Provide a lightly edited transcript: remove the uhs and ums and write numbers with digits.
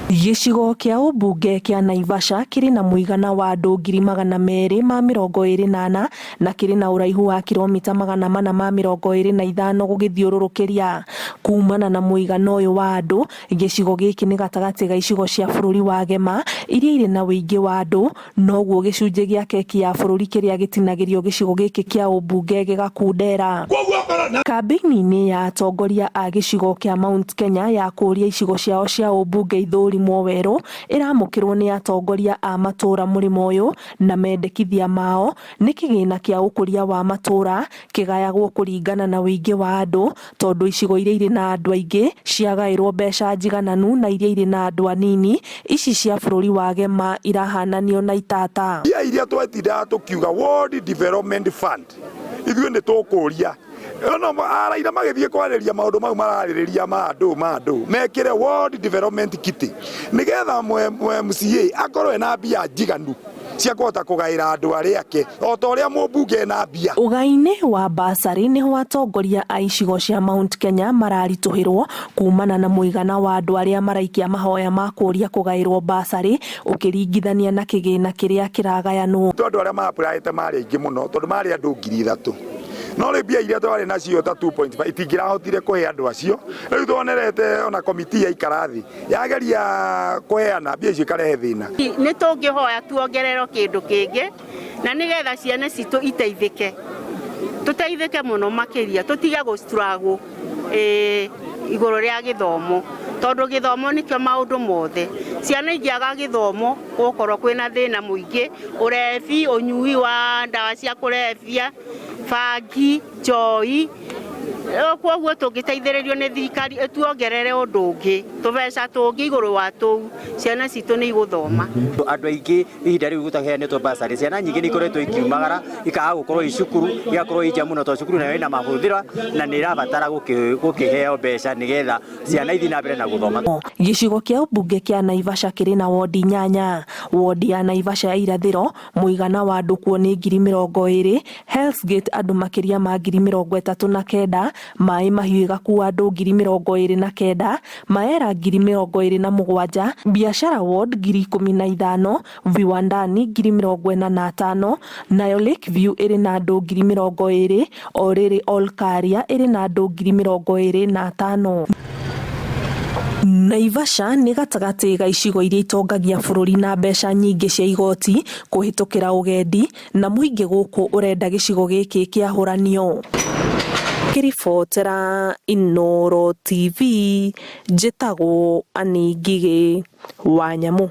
Gĩcigo kĩa ũmbunge kĩa Naivasha kĩrĩ na mũigana wa andũ 224,000 na kĩrĩ na ũraihu wa kilomita 425 gũgĩthiũrũrũkĩria. Kumana na mũigana ũyũ wa andũ, gĩcigo gĩkĩ nĩ gatagatĩ ga icigo cia bũrũri wa Gema iria irĩ na ũingĩ wa andũ, noguo gĩcunjĩ gĩa keki ya bũrũri kĩrĩa gĩtinagĩrio gĩcigo gĩkĩ kĩa ũmbunge gĩgakundera. Kambĩini-inĩ ya atongoria a gĩcigo kĩa Mount Kenya ya kũria icigo ciao cia ũmbunge ithũrimwo werũ ĩramũkĩrwo nĩ atongoria a matũra mũrĩmo ũyũ na mendekithia mao, nĩ kĩgĩna kĩa ũkũria wa matũra kĩgayagwo kũringana na ũingĩ wa andũ, tondũ icigo iria irĩ na andũ aingĩ ciagaĩrwo mbeca njigananu na iria irĩ na andũ anini, ici cia bũrũri wa Gema irahananio na itata. Iria twetindaga tukiuga World Development Fund ithuĩ nĩ tũkũria araira magĩthiĩ kwarĩria maũndũ mau mararĩrĩria ma andũ mekĩre World Development Kit nĩgetha MCA akorwo ena mbia njiganu cia kũhota kũgaĩra andũ arĩa ake o ta ũrĩa mũmbunge ena mbia. Ũgai-inĩ wa basarĩ nĩho atongoria a icigo cia Mount Kenya mararitũhĩrwo kumana na mũigana wa andũ arĩa maraikia mahoya ma kũria kũgaĩrwo basarĩ ũkĩringithania na kĩgĩna kĩrĩa kĩragayanwo. Andũ arĩa maapplyĩte marĩ aingĩ mũno tondũ marĩ andũ 3,000. No rĩ mbia iria twarĩ nacio ta 2.5 itingĩrahotire kũhe andũ acio. Rĩu tuonerete ona komiti ya ikarathi yageria kũheana mbia icio ikarehe thĩna. Nĩ tũngĩhoya tuongererwo kĩndũ kĩngĩ na nĩgetha ciana citũ tũteithĩke mũno makĩria, tũtige gũ struggle igũrũ rĩa gĩthomo, tondũ gĩthomo nĩkĩo maũndũ mothe. Ciana ingĩaga gĩthomo gũkorwo kwĩna thĩna mũingĩ, ũrebi, ũnyui wa ndawa cia kũrebia, bangi, njohi. Kwoguo tũngĩteithĩrĩrio nĩ thirikari ĩtuongerere ũndũ ũngĩ, tũbeca tũngĩ igũrũ wa tũu, ciana citũ nĩ igũthoma. Andũ aingĩ ihinda rĩu gũtaheanĩtwo basarĩ, ciana nyingĩ nĩ ikoretwo ikiumagara ikaga gũkorwo cukuru, igakorwo ija mũno tondũ cukuru nayo ĩna mahũthĩro na nĩ ĩrabatara gũkĩheo mbeca nĩgetha ciana ithi na mbere na gũthoma. Gĩcigo kĩa ũmbunge kĩa Naivasha kĩrĩ na wondi 8. Wondi ya Naivasha ya irathĩro mũigana wa andũ kuo nĩ 20,000, Hell's Gate andũ makĩria ma 39,000, Mai Mahiũ ĩgakuua andũ 29,000, Maera 27,000, Biashara Ward 15,000, Viwandani 45,000, nayo Lakeview ĩrĩ na andũ 20,000, o rĩrĩ Olkaria ĩrĩ na andũ 25,000. Naivasha nĩ gatagatĩ ga icigo iria itongagia bũrũri na mbeca nyingĩ cia igoti kũhĩtũkĩra ũgendi, na mũingĩ gũkũ ũrenda gĩcigo gĩkĩ kĩahũranio. Kĩribotera Inooro TV, njĩtagwo Anĩ Ngigĩ Wanyamũ.